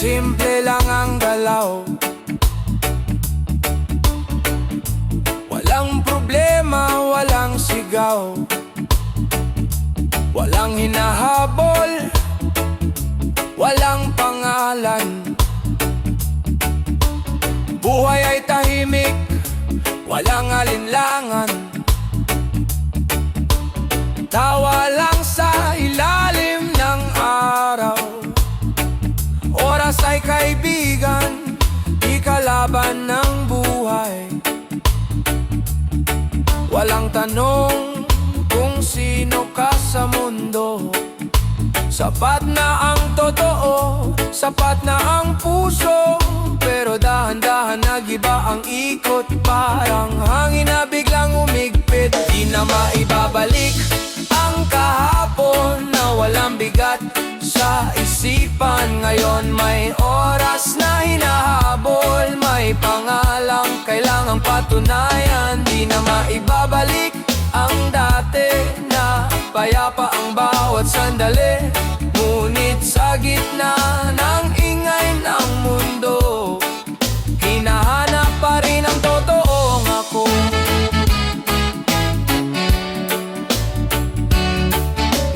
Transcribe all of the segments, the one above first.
simple lang ang galaw. Walang problema, walang sigaw, walang hinahabol, walang pangalan. Buhay ay tahimik, walang alinlangan. Tawa lang sa ilalim ng araw. Oras ay kaibigan, di kalaban ng buhay. Walang tanong kung sino ka sa mundo. Sapat na ang totoo, sapat na ang puso. Pero dahan-dahan nag-iba ang ikot, parang hangin na biglang umigpit. Di na maibabalik ang kahapon na walang bigat sa isipan. Ngayon may oras na hinahabol, may pangalang kailangang patunayan. Di na maibabalik ang dati na payapa ang bawat sandali. Ngunit sa gitna ng ingay ng mundo, hinahanap pa rin ang totoong ako.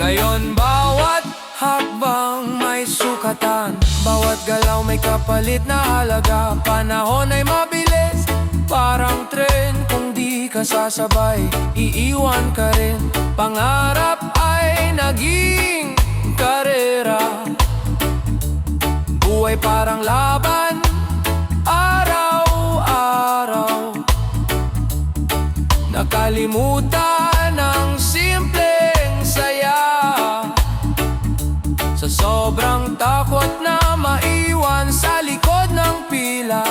Ngayon bawat hakbang may sukatan, bawat galaw may kapalit na halaga. Panahon ay mabilis, parang tren. Kung di ka sasabay, iiwan ka rin. Pangarap ay naging karera, buhay parang laban, araw-araw. Nakalimutan ang simpleng saya, sa sobrang takot na maiwan sa likod ng pila.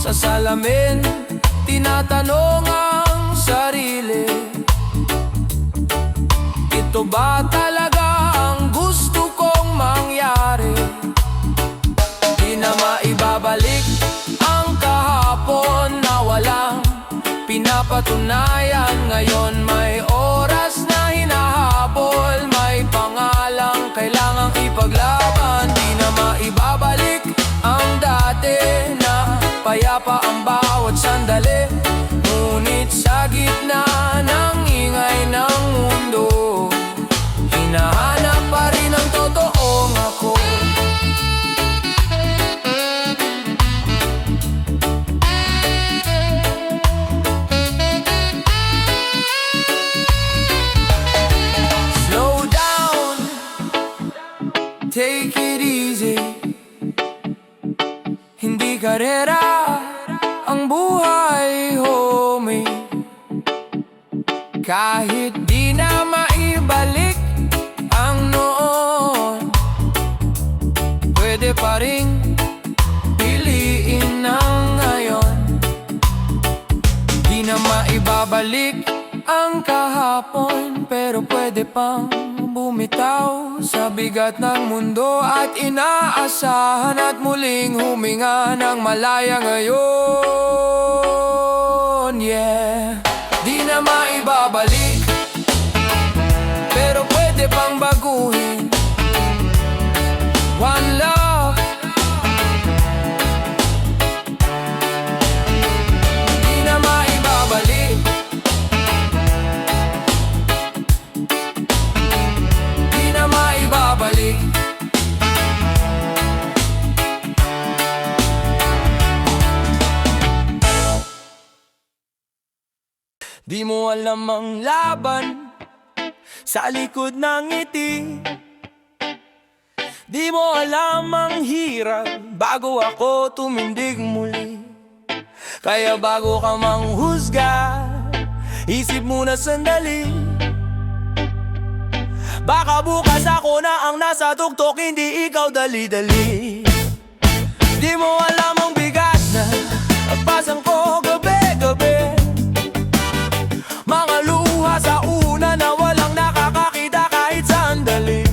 Sa salamin, tinatanong ang sarili, ito ba talaga ang gusto kong mangyari? Di na maibabalik ang kahapon na walang pinapatunayan. Ngayon may oras na hinahabol, may pangalang kailangang ipaglaban. Di na maibabalik ang dati na payapa ang bawat sandali. Ngunit sa gitna ng ingay ng mundo, hinahanap pa rin ang totoong ako. Slow down, take it easy. Hindi karera ang buhay, homie. Kahit di na maibalik ang noon, pwede pa rin piliin ang ngayon. Di na maibabalik ang kahapon, pero pwede pang bumitaw sa bigat ng mundo at inaasahan at muling huminga ng malaya ngayon. Yeah, di na maibabalik, pero pwede pang baguhin. One love, di na maibabalik, di na maibabalik. Di mo alam ang laban sa likod ng ngiti. Di mo alam ang hirap bago ako tumindig muli. Kaya bago ka manghusga, isip muna sandali. Baka bukas ako na ang nasa tuktok, hindi ikaw dali-dali. Di mo alam ang bigat na nagpasang ko gabi-gabi. Mga luha sa una na walang nakakakita kahit sandali.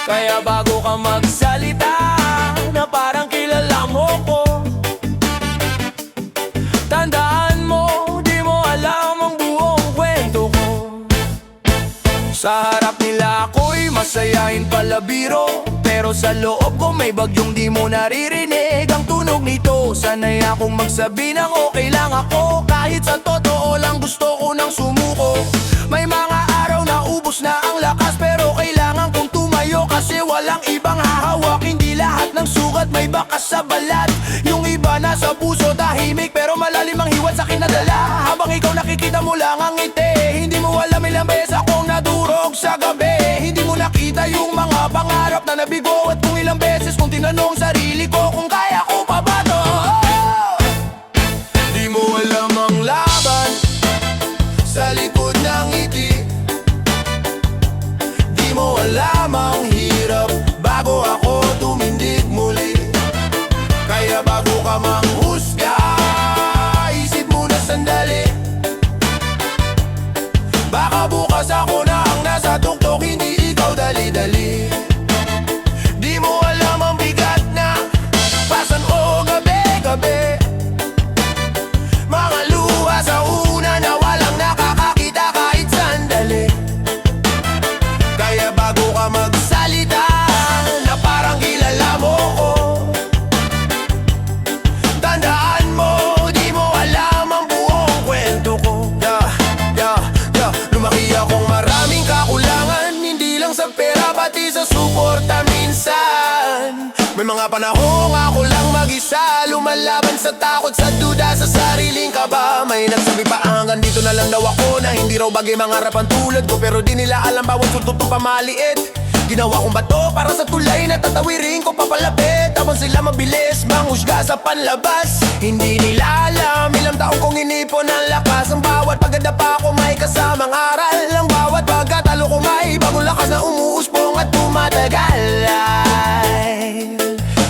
Kaya bago ka magsalita na parang kilala mo ko, tandaan mo, di mo alam ang buong kwento ko. Sa harap nila ako'y masayahin palabiro, pero sa loob ko may bagyong di mo naririnig ang tunog nito. Sanay akong magsabi ng okay lang ako, kahit sa totoo lang gusto ko nang sumuko. May mga araw na ubos na ang lakas, pero kailangan kong tumayo kasi walang ibang hahawak. Hindi lahat ng sugat may bakas sa balat, yung iba nasa puso tahimik pero malalim ang hiwat sa kinadala. Habang ikaw nakikita mo lang ang ngiti, hindi mo alam ilang beses akong nadurog sa gabi. Hindi mo nakita yung mga pangarap na nabigo, at kung ilang beses kong tinanong sarili ko kung kaya ko pa ba to. Di mo alam ang laban sa likod ng ngiti, di mo alam ang hirap bago ako tumindig muli. Kaya bago ka manghusga, isip mo na sandali, baka bukas ako na ang nasa tuktok, hindi ikaw dali-dali. Di mo alam ang bigat na pasan o gabi-gabi, mga luha sa una na walang nakakakita kahit sandali. Kaya bago ka magsalita na parang kilala mo ko, tandaan mo, di mo alam ang buong kwento ko. Lumaki akong maraming kakulangan, hindi lang sa pera pati sa suporta minsan. May mga panahong ako lang mag-isa, lumalaban sa takot, sa duda, sa sariling kaba. May nagsabi pa hanggang dito na lang daw ako, na hindi raw bagay mga harapan tulad ko, pero di nila alam bawat sultong pamaliit. Ginawa kong bato para sa tulay na tatawirin ko papalapit, tapos sila mabilis manghusga sa panlabas. Hindi nila alam ilang taong kong inipon ang lakas, ang bawat pagdadapa ko may kasamang aral, ang bawat pagkatalo ko may bagong lakas na umuuspong at tumatagal.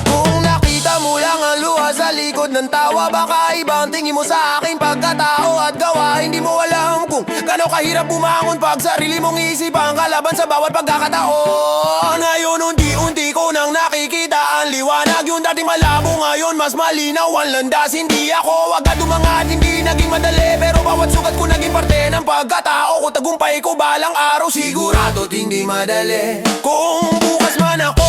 Kung nakita mo lang ang luha sa likod ng tawa, baka ibang tingin mo sa aking pagkatao at gawa. Hindi mo alam kung gano'ng kahirap bumangon pag sarili mong isip ang kalaban sa bawat pagkakataon. Ngayon unti-unti ko nang nakikita ang liwanag, yung dati malabo ngayon mas malinaw ang landas. Hindi ako agad umangat, hindi naging madali, pero bawat sugat ko naging parte ng pagkatao ko. Tagumpay ko balang araw, sigurado't hindi madali. Kung bukas man ako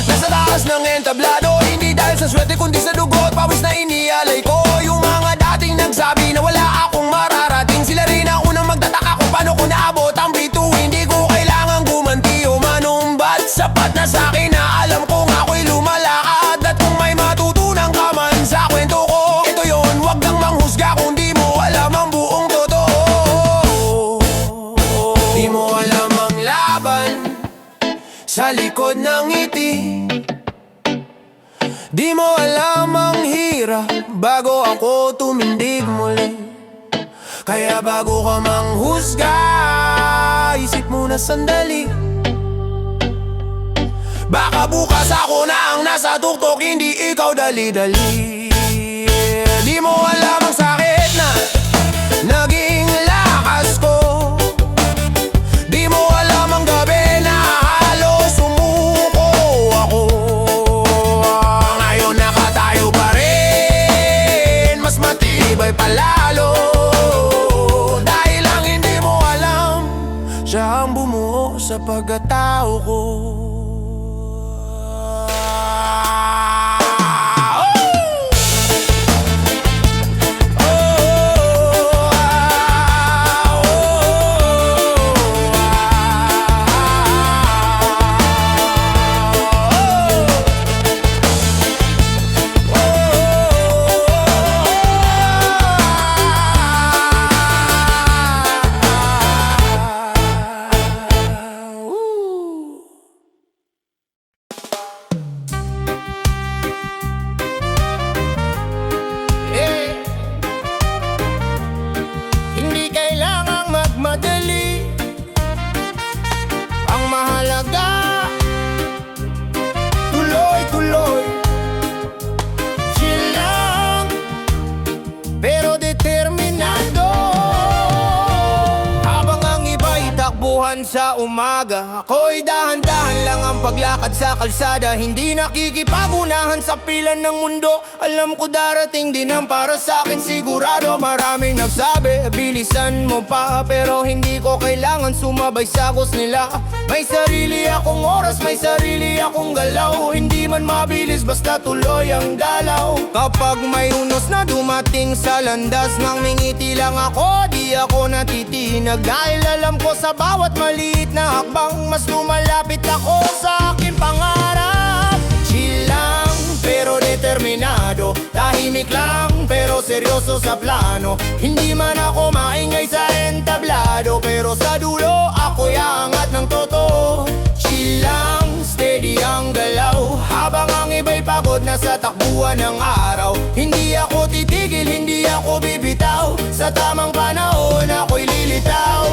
nasa taas ng entablado, hindi dahil sa swerte kundi sa dugot, pawis na inialay ko. Yung mga dating nagsabi na wala akong mararating, sila rin ang unang magtataka kung paano ko naabot ang B2. Hindi ko kailangan gumanti o manumbat, sapat na sa'kin na alam kong ako'y lumalakad. At kung may matutunan ka man sa kwento ko, ito yon, wag kang manghusga kung di mo alam ang buong totoo. Di mo alam ang laban sa likod ng ngiti, di mo alam ang hirap bago ako tumindig muli. Kaya bago ka manghusga, isip mo na sandali, baka bukas ako na ang nasa tuktok, hindi ikaw dali-dali. Di mo alam ang sakit na naging lakas ko, di mo alam ang gabi na halos sumuko ako. Ngayon nakatayo pa rin, mas matibay palalo, dahil lang hindi mo alam, siya ang bumuo sa pagkatao ko. Sa umaga, ako'y dahan-dahan lang ang paglakad sa kalsada, hindi nakikipagunahan sa pila ng mundo. Alam ko darating din ang para sa'kin, sigurado. Maraming nagsabi, bilisan mo pa, pero hindi ko kailangan sumabay sa gos nila. May sarili akong oras, may sarili akong galaw. Hindi man mabilis basta tuloy ang dalaw. Kapag may unos na dumating sa landas, nang mingiti lang ako, di ako natitinag. Dahil alam ko sa bawat maliit na hakbang, mas lumalapit ako sa aking pangarap. Chill lang pero determinado, tahimik lang pero seryoso sa plano. Hindi man ako maingay sa entablado, pero sa dulo ako'y aangat ng totoo. Chill lang, steady ang galaw, habang ang iba'y pagod na sa takbuhan ng araw. Hindi ako titigil, hindi ako bibitaw, sa tamang panahon ako'y lilitaw.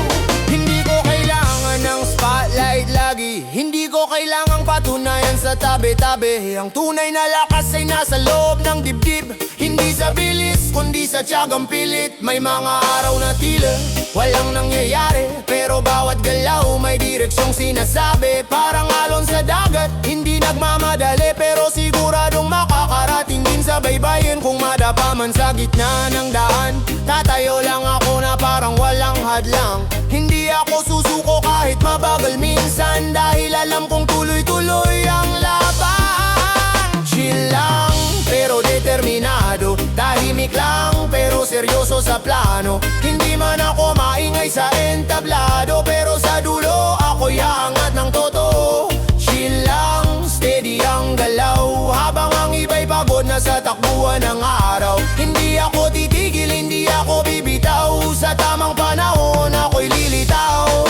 Hindi ko kailangan ng spotlight lagi, hindi ko kailangang patunayan sa tabi-tabi. Ang tunay na lakas ay nasa loob ng dibdib, hindi sa bilis, kundi sa tiyagang pilit. May mga araw na tila walang nangyayari, pero bawat galaw may direksyong sinasabi. Parang alon sa dagat, hindi nagmamadali, pero siguradong makakarating din sa baybayin. Kung madapa man sa gitna ng daan, tatayo lang ako na parang walang hadlang. Hindi ako susuko kahit mabagal minsan, dahil alam kong tuloy-tuloy ang laban. Chill lang pero determinado, tahimik lang pero seryoso sa plano. Hindi man ako maingay sa entablado, pero sa dulo ako'y aangat ng totoo. Chill lang, steady ang galaw, habang ang iba'y pagod na sa takbuhan ng araw. Hindi ako titigil, hindi ako bibitaw, sa tamang panahon ako'y lilitaw.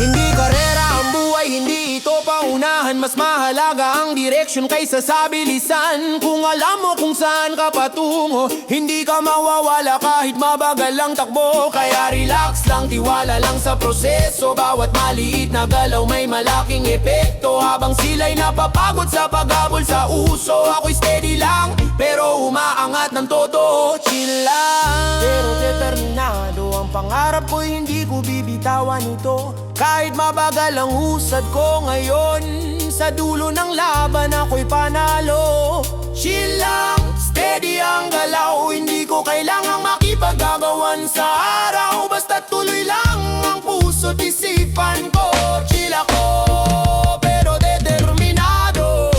Hindi karera ang buhay, hindi ito paunahan, mas mahalaga ang direksyon kaysa sa bilisan. Kung alam mo kung saan ka patungo, hindi ka mawawala kahit mabagal ang takbo. Kaya relax lang, tiwala lang sa proseso, bawat maliit na galaw may malaking epekto. Habang sila'y napapagod sa paghabol sa uso, ako'y steady lang pero umaangat ng totoo. Chill lang pero determinado, ang pangarap ko'y hindi ko bibitawan ito. Kahit mabagal ang husad ko ngayon, sa dulo ng laban ako'y panalo. Chill lang, steady ang galaw, hindi ko kailangang makipagagawan sa araw. Basta tuloy lang ang puso't isipan ko. Chill ako pero determinado.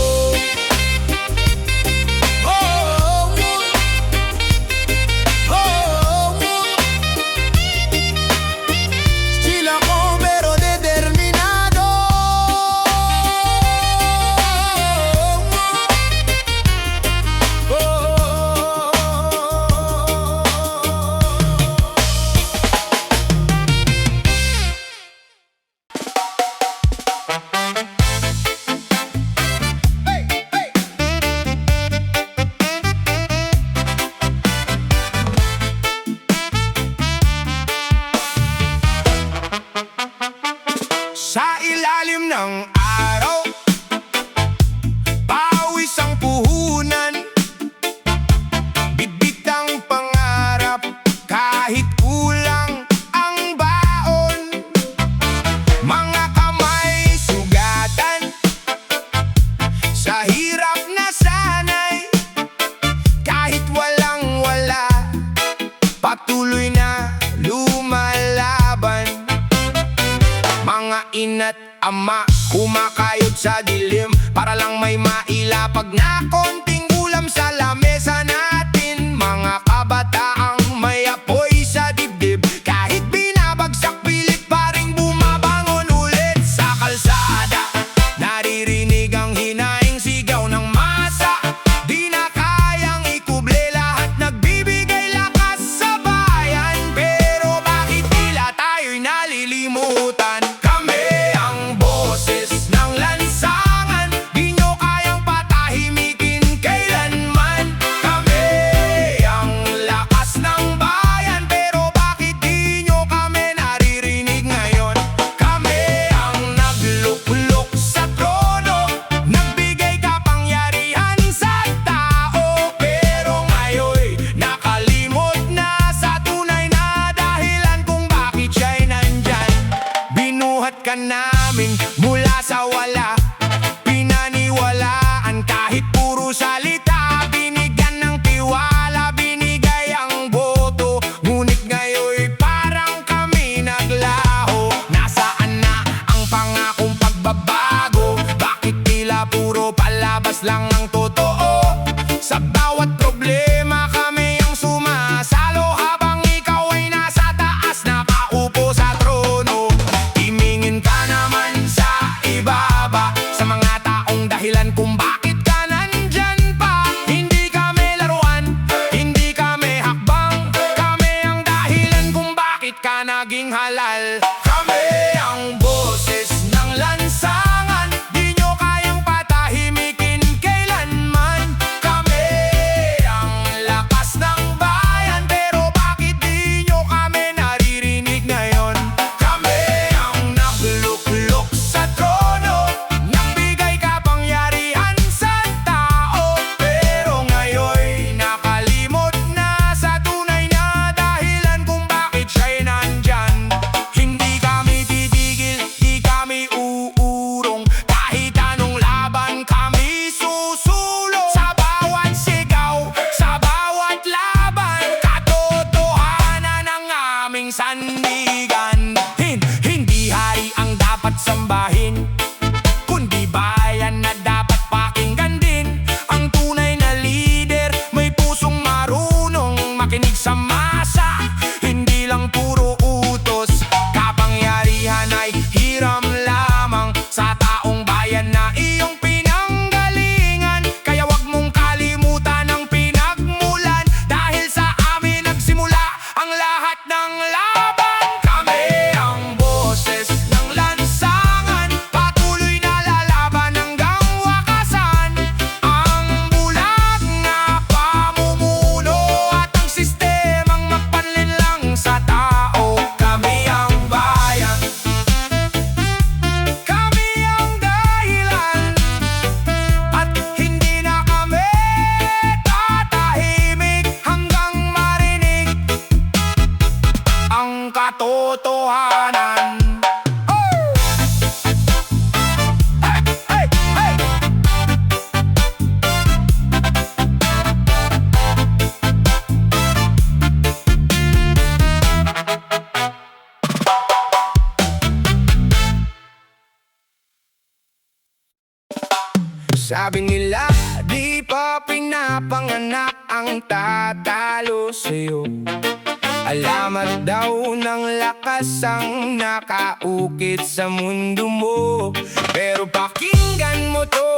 Chill ako pero determinado. Sa ilalim ng araw, pawis ang puhunan, bibit ang pangarap, kahit kulang ang baon. Mga kamay sugatan, sa hirap na sanay, kahit walang wala, patuloy na lumalaban. Mga ina't ama, kumakayod sa dilim, para lang may mailapag na konting ulam sa lamesa natin. Mga kabataang may apoy sa dibdib, kahit binabagsak pilit pa ring bumabangon ulit. Sa kalsada, naririnig ang hinaing sigaw ng masa, di na kayang ikuble lahat, nagbibigay lakas sa bayan. Pero bakit tila tayo'y nalilimutan? Kami ang boses ng lansangan, di nyo kayang patahimikin lang ang totoo. Sa bawat problema kami ang sumasalo, habang ikaw ay nasa taas nakaupo sa trono. Tumingin ka naman sa ibaba, sa mga taong dahilan kung bakit ka nandyan pa. Hindi kami laruan, hindi kami hakbang, kami ang dahilan kung bakit ka naging halal. Kami ang boses ng lansangan, di nyo kayang patahimikin kailanman. Kami ang lakas ng bayan, pero bakit di nyo kami naririnig ngayon? Kami ang nagluklok sa trono, nagbigay kapangyarihan sa tao, pero ngayon nakalimot na sa tunay na dahilan kung bakit siya'y nandyan. Hindi kami titigil, di kami uurong, kahit anong laban kami susulong. Sa bawat sigaw, sa bawat laban, katotohanan ang aming sandigan. Hindi hari ang dapat sambahin, kundi bayan na dapat pakinggan din. Ang tunay na lider may pusong marunong makinig sa masa, hindi lang puro utos. Kapangyarihan ay hiram lamang sa taong bayan na iyong pinanggalingan. Kaya wag mong kalimutan ang pinagmulan, dahil sa amin nagsimula ang lahat ng laban. Kami ang boses ng lansangan, patuloy na lalaban hanggang wakasan. Ang bulag na pamumuno at ang sistemang magpanlinlang sa tao. Kami ang bayan, kami ang dahilan, at hindi na kami tatahimik hanggang marinig ang katotohanan. Hey! Hey! Hey! Sabi nila, di pa pinapanganak ang tatalo sa'yo. Alamat daw ng lakas ang nakaukit sa mundo mo. Pero pakinggan mo to,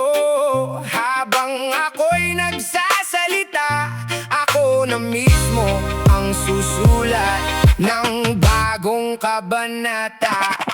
habang ako'y nagsasalita, ako na mismo ang susulat ng bagong kabanata.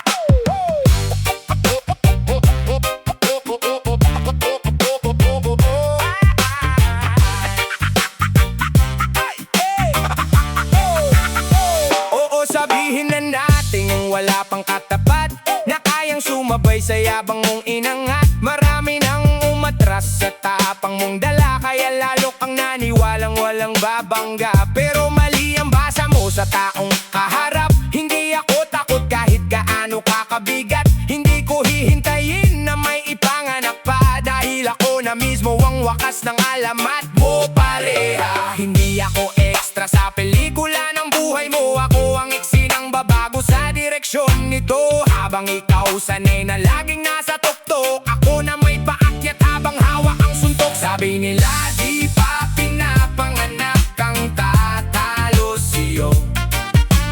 Sabihin na nating wala pang katapat, na kayang sumabay sa yabang mong inangat. Marami nang umatras sa tapang mong dala, kaya lalo kang naniwalang walang babangga. Pero mali ang basa mo sa taong kaharap. Hindi ako takot kahit gaano kakabigat. Hindi ko hihintayin na may ipanganak pa, dahil ako na mismo ang wakas ng alamat mo pareha. Hindi ako extra sa pelikula ng buhay mo, ako ang iksi ng babago sa direksyon nito. Habang ikaw sanay na laging nasa tuktok, ako na may paakyat habang hawak ang suntok. Sabi nila di pa pinapanganak ang tatalo sa'yo,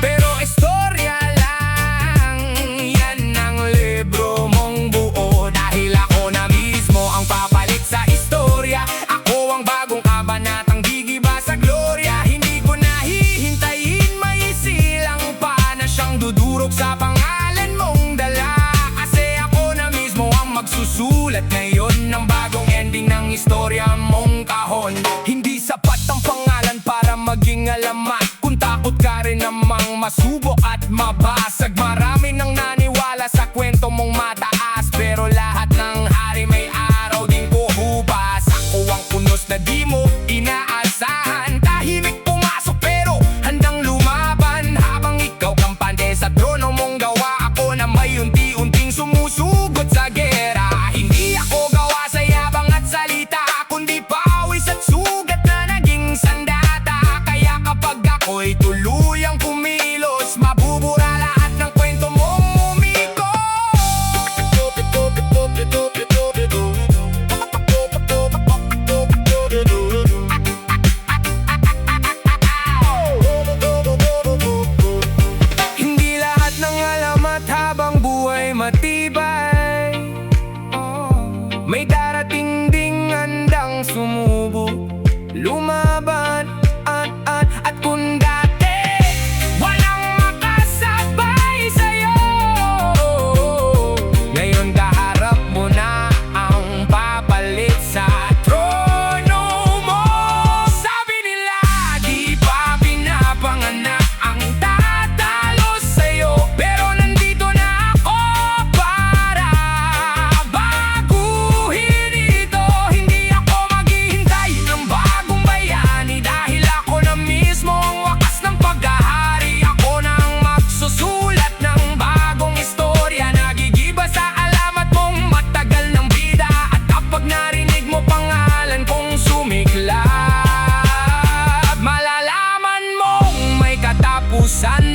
pero istorya lang yan ang libro mong buo. Dahil ako na mismo ang papalit sa istorya, ako ang bagong kabanatang gigiba sa gloria. Hindi ko nahihintayin may silang pa na siyang dudurog sa pangalan mong dala, kasi ako na mismo ang magsusulat ngayon ng bagong ending ng istorya mong kahon. Hindi sapat ang pangalan para maging alamat, kung takot ka rin namang masubok at mabasag. Marami nang naniwala sa kwento mong mataas, pero lahat ng hari may araw din kuhubas. Ako ang punos na di mo inaasahan, tahimik pumasok pero handang lumaban. Habang ikaw kampante sa trono mong gawa, ako na may unti-unting sumusugot sa gera. Hindi ako gawa sa yabang at salita, kundi pawis at sugat kang sumubok, lumaban, at kung dati walang makasabay sa'yo, ngayon kaharap mo na ang papalit sa trono mo. Sabi nila di pa pinapanganak ang tatalo sa'yo, pero nandito na ako para baguhin ito. Hindi ako maghihintay ng bagong bayani, dahil ako na mismo ang wakas ng paghahari. Ako na ang magsusulat ng bagong istorya, nagigiba sa alamat mong matagal ng bida. At kapag narinig mo pangalan kong sumiklab, malalaman mong may katapusan